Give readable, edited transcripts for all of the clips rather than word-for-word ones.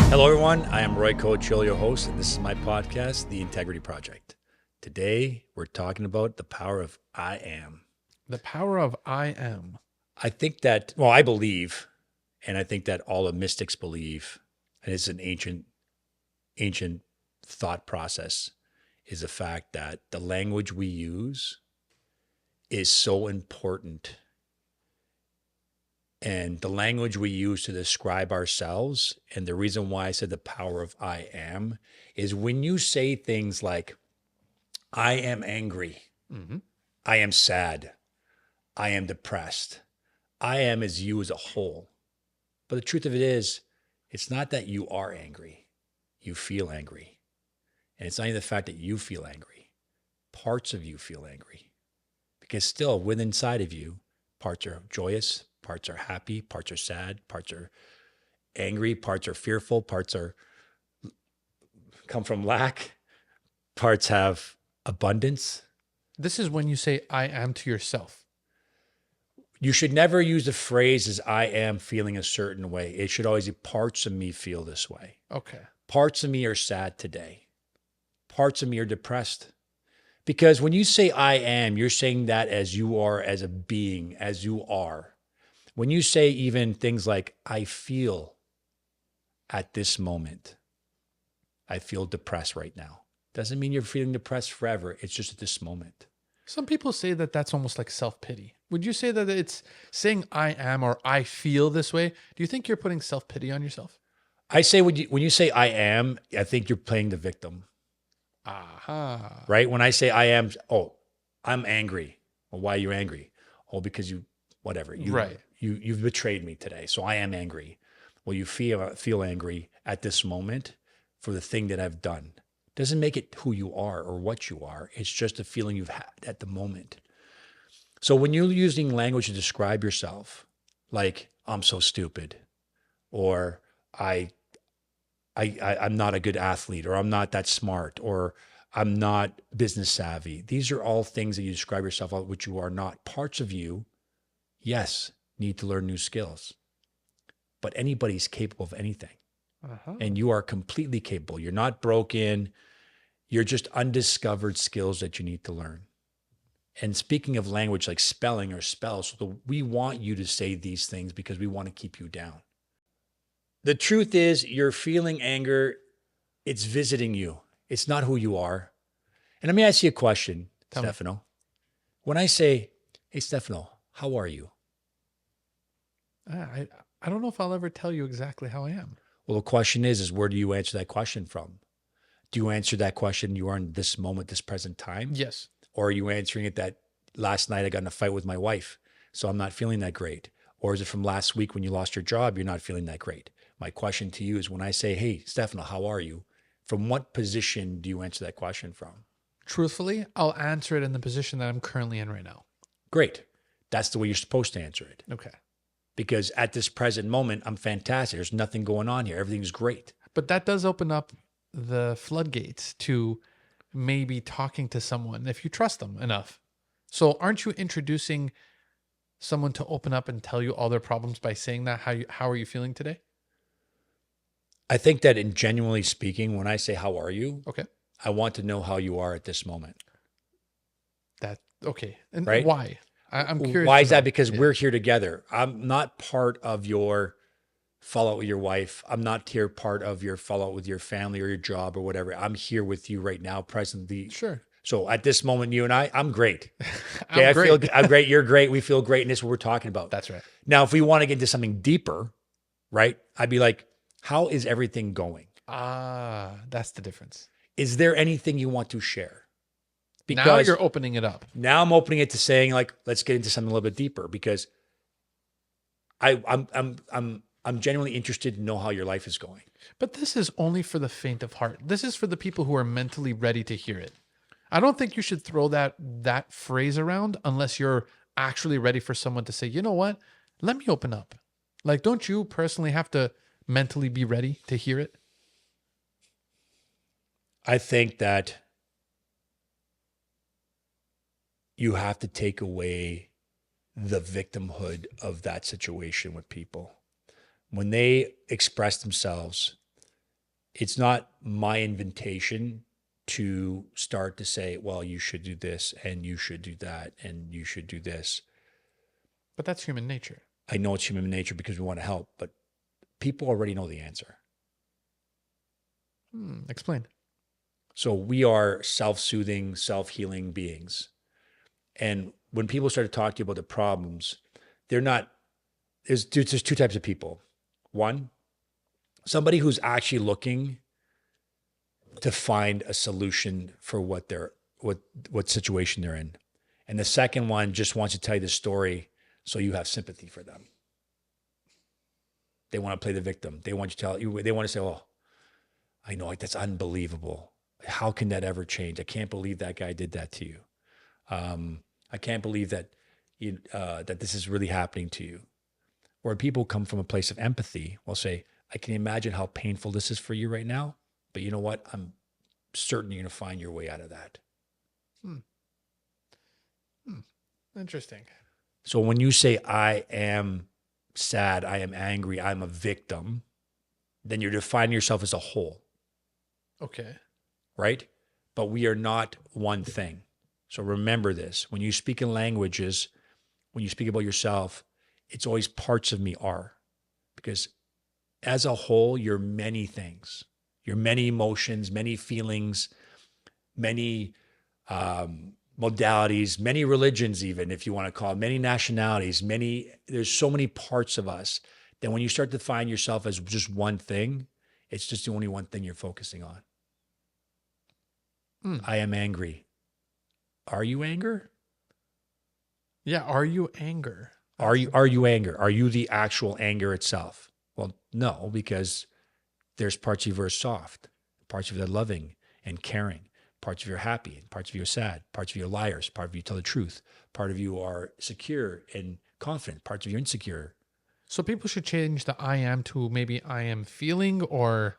Hello, everyone. I am Roy Coachil, your host, and this is my podcast, The Integrity Project. Today, we're talking about the power of I am. The power of I am. I think that, well, I believe, and I think that all the mystics believe, and it's an ancient thought process, is the fact that the language we use is so important. And the language we use to describe ourselves, and the reason why I said the power of I am, is when you say things like, I am angry, I am sad, I am depressed, I am as you as a whole. But the truth of it is, it's not that you are angry, you feel angry. And it's not even the fact that you feel angry. Parts of you feel angry. Because still, within inside of you, parts are joyous, parts are happy, parts are sad, parts are angry, parts are fearful, parts are come from lack, parts have abundance. This is when you say I am to yourself. You should never use the phrase as I am feeling a certain way. It should always be parts of me feel this way. Okay. Parts of me are sad today. Parts of me are depressed. Because when you say I am, you're saying that as you are, as a being, as you are. When you say even things like, I feel at this moment, I feel depressed right now. Doesn't mean you're feeling depressed forever. It's just at this moment. Some people say that that's almost like self-pity. Would you say that it's saying I am or I feel this way? Do you think you're putting self-pity on yourself? I say when you say I am, I think you're playing the victim. Aha. Right? When I say I am, I'm angry. Well, why are you angry? Oh, because you've betrayed me today. So I am angry. Well, you feel angry at this moment for the thing that I've done. Doesn't make it who you are or what you are. It's just a feeling you've had at the moment. So when you're using language to describe yourself, like I'm so stupid, or I'm not a good athlete, or I'm not that smart, or I'm not business savvy. These are all things that you describe yourself out, which you are not. Parts of you, yes, need to learn new skills, but anybody's capable of anything. And you are completely capable. You're not broken. You're just undiscovered skills that you need to learn. And speaking of language like spelling or spells, we want you to say these things because we want to keep you down. The truth is, you're feeling anger. It's visiting you. It's not who you are. And let me ask you a question, Stefano. When I say, hey, Stefano, how are you? I don't know if I'll ever tell you exactly how I am. Well, the question is where do you answer that question from? Do you answer that question you are in this moment, this present time? Yes. Or are you answering it that last night I got in a fight with my wife, so I'm not feeling that great? Or is it from last week when you lost your job, you're not feeling that great? My question to you is when I say, hey, Stefano, how are you? From what position do you answer that question from? Truthfully, I'll answer it in the position that I'm currently in right now. Great. That's the way you're supposed to answer it. Okay. Because at this present moment, I'm fantastic. There's nothing going on here. Everything's great. But that does open up the floodgates to maybe talking to someone if you trust them enough. So aren't you introducing someone to open up and tell you all their problems by saying that? How are you feeling today? I think that in genuinely speaking, when I say, how are you? Okay. I want to know how you are at this moment. Okay. And right? Why? I'm curious. Why is that? Because we're here together. I'm not part of your fallout with your wife. I'm not here part of your fallout with your family or your job or whatever. I'm here with you right now, presently. Sure. So at this moment, you and I'm great. Okay, I'm great. You're great. We feel great. And this is what we're talking about. That's right. Now, if we want to get into something deeper, right? I'd be like, how is everything going? That's the difference. Is there anything you want to share? Because now you're opening it up. Now I'm opening it to saying, like, let's get into something a little bit deeper, because I'm genuinely interested to know how your life is going. But this is only for the faint of heart. This is for the people who are mentally ready to hear it. I don't think you should throw that phrase around unless you're actually ready for someone to say, you know what? Let me open up. Like, don't you personally have to mentally be ready to hear it? I think that you have to take away the victimhood of that situation with people. When they express themselves, it's not my invitation to start to say, well, you should do this and you should do that and you should do this. But that's human nature. I know it's human nature because we want to help, but people already know the answer. Explain. So we are self-soothing, self-healing beings. And when people start to talk to you about the problems, there's two types of people. One, somebody who's actually looking to find a solution for what situation they're in. And the second one just wants to tell you the story so you have sympathy for them. They want to play the victim. They want they want to say, oh, I know, like, that's unbelievable. How can that ever change? I can't believe that guy did that to you. I can't believe that that this is really happening to you. Where people come from a place of empathy will say, I can imagine how painful this is for you right now, but you know what? I'm certain you're going to find your way out of that. Interesting. So when you say, I am sad, I am angry, I'm a victim, then you're defining yourself as a whole. Okay. Right? But we are not one thing. So remember this. When you speak in languages, when you speak about yourself, it's always parts of me are. Because as a whole, you're many things. You're many emotions, many feelings, many modalities, many religions even, if you want to call it, many nationalities, there's so many parts of us that when you start to find yourself as just one thing, it's just the only one thing you're focusing on. I am angry. Are you anger? Yeah. Are you anger? Are you anger? Are you the actual anger itself? Well, no, because there's parts of you are soft, parts of you are loving and caring, parts of you are happy, parts of you are sad, parts of you are liars, part of you tell the truth, part of you are secure and confident, parts of you are insecure. So people should change the I am to maybe I am feeling, or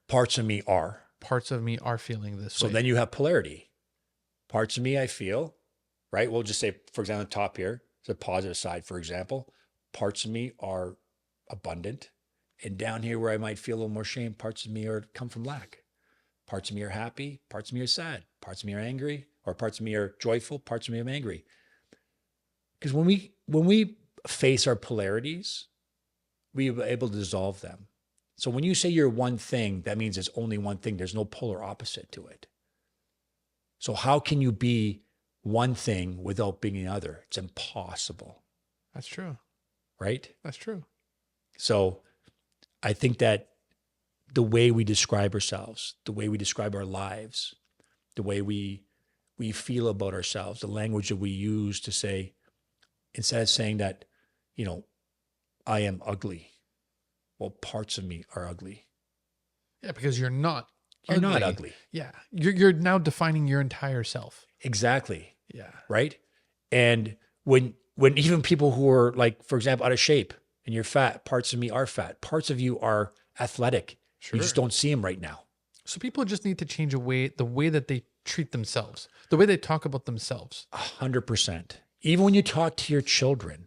parts of me are. Parts of me are feeling this way. So then you have polarity. Parts of me I feel, right? We'll just say, for example, on the top here, the positive side, for example, parts of me are abundant. And down here where I might feel a little more shame, parts of me come from lack. Parts of me are happy, parts of me are sad, parts of me are angry, or parts of me are joyful, parts of me are angry. Because when we face our polarities, we are able to dissolve them. So when you say you're one thing, that means there's only one thing. There's no polar opposite to it. So how can you be one thing without being another? It's impossible. That's true. Right? That's true. So I think that the way we describe ourselves, the way we describe our lives, the way we feel about ourselves, the language that we use to say, instead of saying that, I am ugly. Well, parts of me are ugly. Yeah, because you're not ugly. Yeah. You're now defining your entire self. Exactly. Yeah. Right? And when even people who are, like, for example, out of shape and you're fat, parts of me are fat. Parts of you are athletic. Sure. You just don't see them right now. So people just need to change the way that they treat themselves, the way they talk about themselves. 100%. Even when you talk to your children,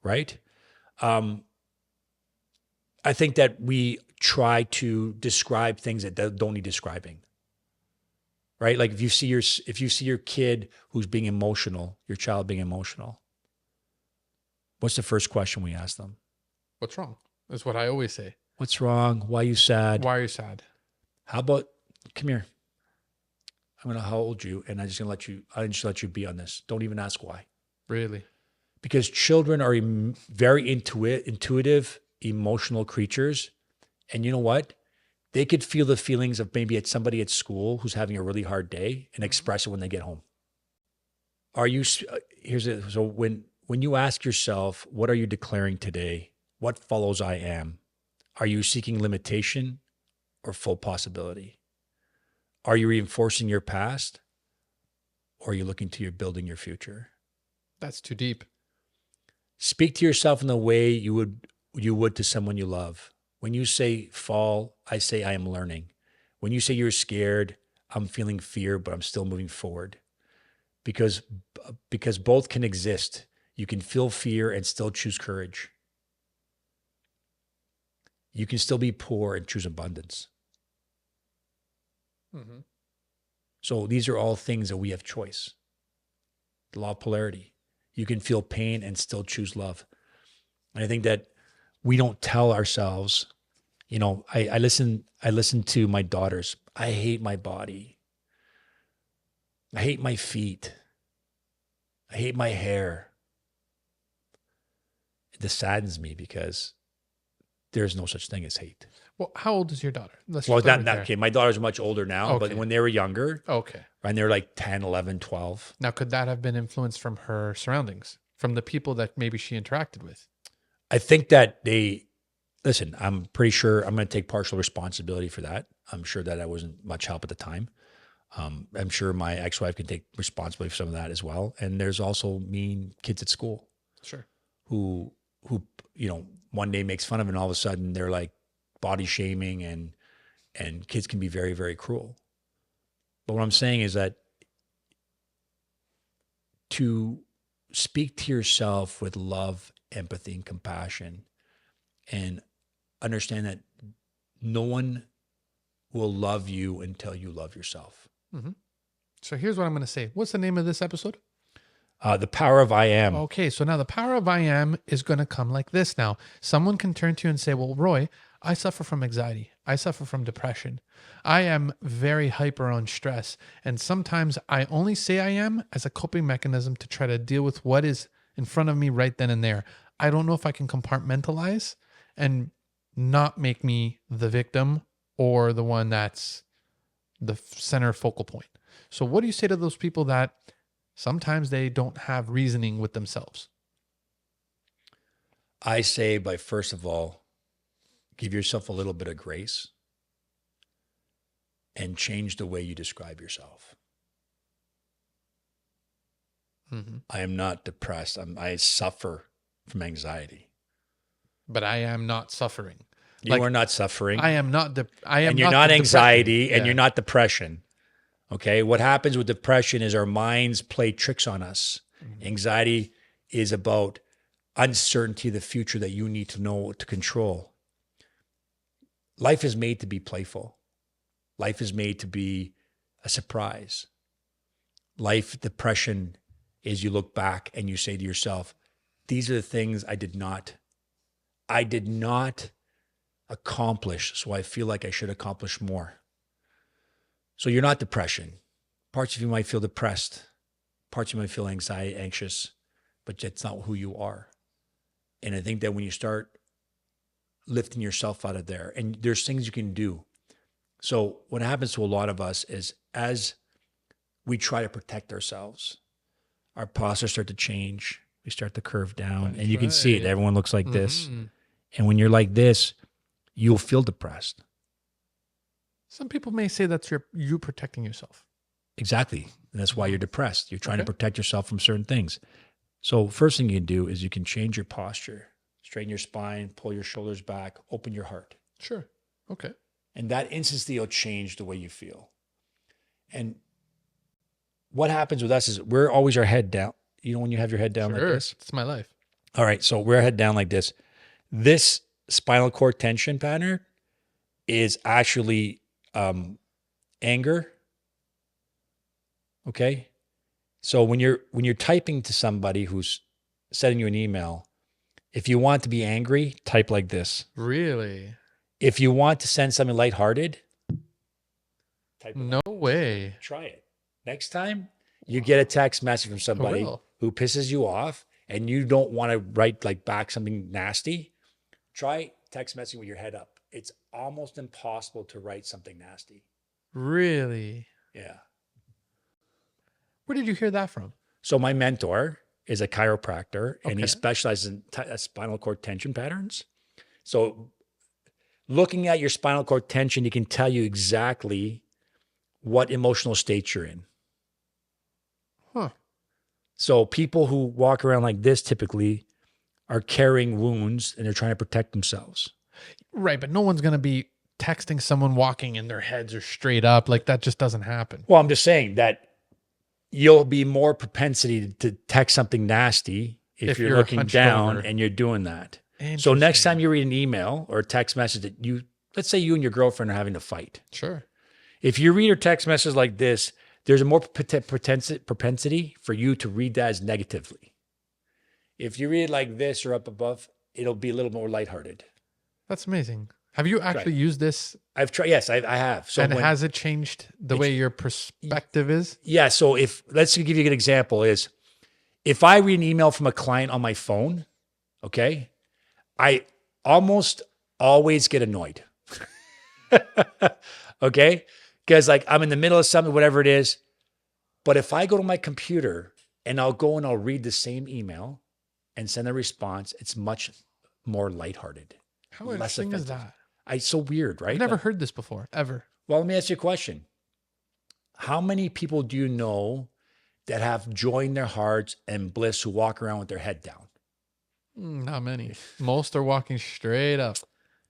right? I think that we try to describe things that don't need describing, right? Like if you see your kid who's being emotional, your child being emotional, what's the first question we ask them? What's wrong? That's what I always say. What's wrong? Why are you sad? Why are you sad? How about, come here. I'm going to hold you and I'm just going to let you be on this. Don't even ask why. Really? Because children are very intuitive, emotional creatures. And you know what? They could feel the feelings of maybe it's somebody at school who's having a really hard day and express it when they get home. So when you ask yourself, what are you declaring today? What follows I am? Are you seeking limitation or full possibility? Are you reinforcing your past or are you looking to building your future? That's too deep. Speak to yourself in the way you would to someone you love. When you say fall, I say I am learning. When you say you're scared, I'm feeling fear, but I'm still moving forward because both can exist. You can feel fear and still choose courage. You can still be poor and choose abundance. Mm-hmm. So these are all things that we have choice. The law of polarity. You can feel pain and still choose love. And I think that we don't tell ourselves, you know, I listen to my daughters. I hate my body. I hate my feet. I hate my hair. This saddens me because there's no such thing as hate. Well, how old is your daughter? Let's Well, start right there. okay. My daughters are much older now, but Okay. when they were younger, Okay. and they were like 10, 11, 12. Now, could that have been influenced from her surroundings, from the people that maybe she interacted with? I think that listen, I'm pretty sure I'm going to take partial responsibility for that. I'm sure that I wasn't much help at the time. I'm sure my ex-wife can take responsibility for some of that as well. And there's also mean kids at school. Sure. Who, you know, one day makes fun of it and all of a sudden they're like body shaming and kids can be very, very cruel. But what I'm saying is that to speak to yourself with love, empathy, and compassion, and understand that no one will love you until you love yourself. Mm-hmm. So here's what I'm going to say. What's the name of this episode? The power of I am. Okay, so now the power of I am is going to come like this now. Someone can turn to you and say, well, Roy, I suffer from anxiety. I suffer from depression. I am very hyper on stress. And sometimes I only say I am as a coping mechanism to try to deal with what is in front of me right then and there. I don't know if I can compartmentalize and not make me the victim or the one that's the center focal point. So what do you say to those people that sometimes they don't have reasoning with themselves? I say by first of all, give yourself a little bit of grace and change the way you describe yourself. Mm-hmm. I am not depressed. I suffer from anxiety. But I am not suffering. You are not suffering. I am not. And you're not anxiety and Yeah. you're not depression. Okay. What happens with depression is our minds play tricks on us. Mm-hmm. Anxiety is about uncertainty of the future that you need to know to control. Life is made to be playful. Life is made to be a surprise. Depression is you look back and you say to yourself, these are the things I did not accomplish, so I feel like I should accomplish more. So you're not depression. Parts of you might feel depressed. Parts of you might feel anxious, but that's not who you are. And I think that when you start lifting yourself out of there, and there's things you can do. So what happens to a lot of us is as we try to protect ourselves, our postures start to change. We start to curve down. That's and you can see it. right. Everyone looks like this. Mm-hmm. And when you're like this, you'll feel depressed. Some people may say that's you protecting yourself. Exactly. And that's why you're depressed. You're trying to protect yourself from certain things. So first thing you can do is you can change your posture, straighten your spine, pull your shoulders back, open your heart. Sure. Okay. And that instantly will change the way you feel. And what happens with us is we're always our head down. You know, when you have your head down like this? It's my life. All right. So we're head down like this. This spinal cord tension pattern is actually anger. Okay. So when you're typing to somebody who's sending you an email, if you want to be angry, type like this. Really? If you want to send something lighthearted, type No way. Try it. Next time you get a text message from somebody who pisses you off and you don't want to write like back something nasty, try text messaging with your head up. It's almost impossible to write something nasty. Really? Yeah. Where did you hear that from? So my mentor is a chiropractor and he specializes in spinal cord tension patterns. So looking at your spinal cord tension, he can tell you exactly what emotional state you're in. Huh. So people who walk around like this typically are carrying wounds and they're trying to protect themselves. Right, but no one's going to be texting someone walking and their heads are straight up. Like that just doesn't happen. Well, I'm just saying that you'll be more propensity to text something nasty if you're looking hunched down over. and you're doing that. So next time you read an email or a text message that let's say you and your girlfriend are having a fight. Sure. If you read a text message like this, there's a more propensity for you to read that as negatively. If you read it like this or up above, it'll be a little more lighthearted. That's amazing. Have you actually used this? I've tried. Yes, I have. So and has it changed the way your perspective is? Yeah. So let's give you a good example is if I read an email from a client on my phone, okay, I almost always get annoyed. Okay. Because like I'm in the middle of something, whatever it is. But if I go to my computer and I'll go and I'll read the same email and send a response, it's much more lighthearted. How interesting is that? It's so weird, right? I've never heard this before, ever. Well, let me ask you a question. How many people do you know that have joy in their hearts and bliss who walk around with their head down? Not many. Most are walking straight up.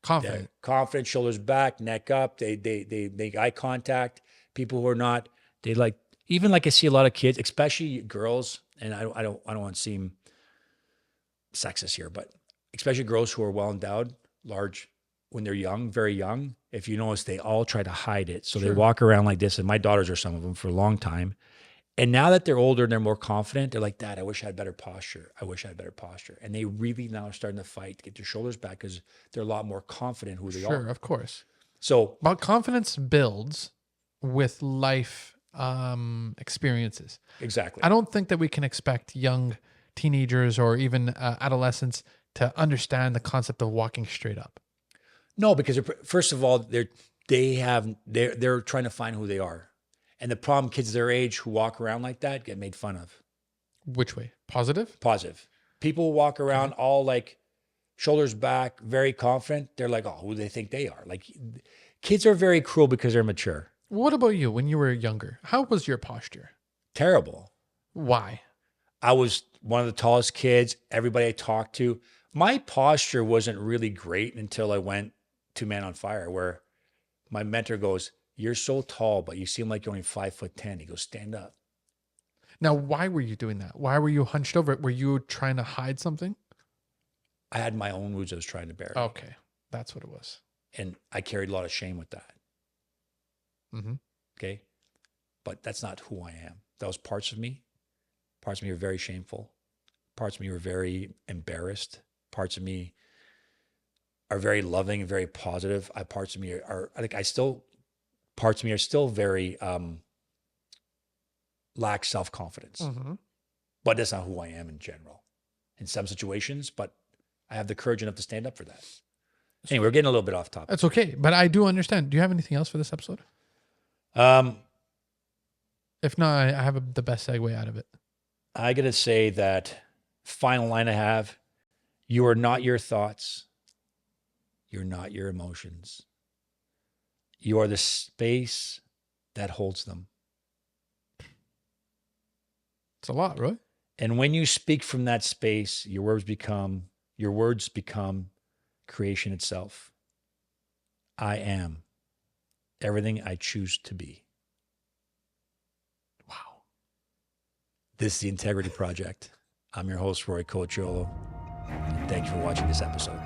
Confident. They're confident, shoulders back, neck up. They make eye contact. People who are not, they like, even like I see a lot of kids, especially girls, and I don't want to seem sexist here, but especially girls who are well endowed, large, when they're young, very young, if you notice, they all try to hide it. So they walk around like this, and my daughters are some of them for a long time. And now that they're older and they're more confident, they're like, Dad, I wish I had better posture. I wish I had better posture. And they really now are starting to fight to get their shoulders back because they're a lot more confident who they are. Sure, of course. So, but confidence builds with life experiences. Exactly. I don't think that we can expect young teenagers or even adolescents to understand the concept of walking straight up. No, because first of all, they're trying to find who they are. And the problem, kids their age who walk around like that get made fun of. Which way? Positive? Positive. People who walk around all like shoulders back, very confident. They're like, oh, who do they think they are? Like kids are very cruel because they're mature. What about you when you were younger? How was your posture? Terrible. Why? I was one of the tallest kids. Everybody I talked to, my posture wasn't really great until I went to Man on Fire, where my mentor goes, "You're so tall, but you seem like you're only 5'10". He goes, "Stand up." Now, why were you doing that? Why were you hunched over? Were you trying to hide something? I had my own wounds I was trying to bury. Okay. That's what it was. And I carried a lot of shame with that. Mm-hmm. Okay. But that's not who I am. That was parts of me. Parts of me were very shameful. Parts of me were very embarrassed. Parts of me are very loving and very positive. Parts of me are parts of me are still very lack self-confidence. Mm-hmm. But that's not who I am in general. In some situations, but I have the courage enough to stand up for that. Anyway, we're getting a little bit off topic. That's okay, but I do understand. Do you have anything else for this episode? If not, I have the best segue out of it. I got to say that final line I have, you are not your thoughts. You're not your emotions. You are the space that holds them. It's a lot, right? And when you speak from that space, your words become creation itself. I am everything I choose to be. Wow. This is the Integrity Project. I'm your host, Roy Cochiolo. And thank you for watching this episode.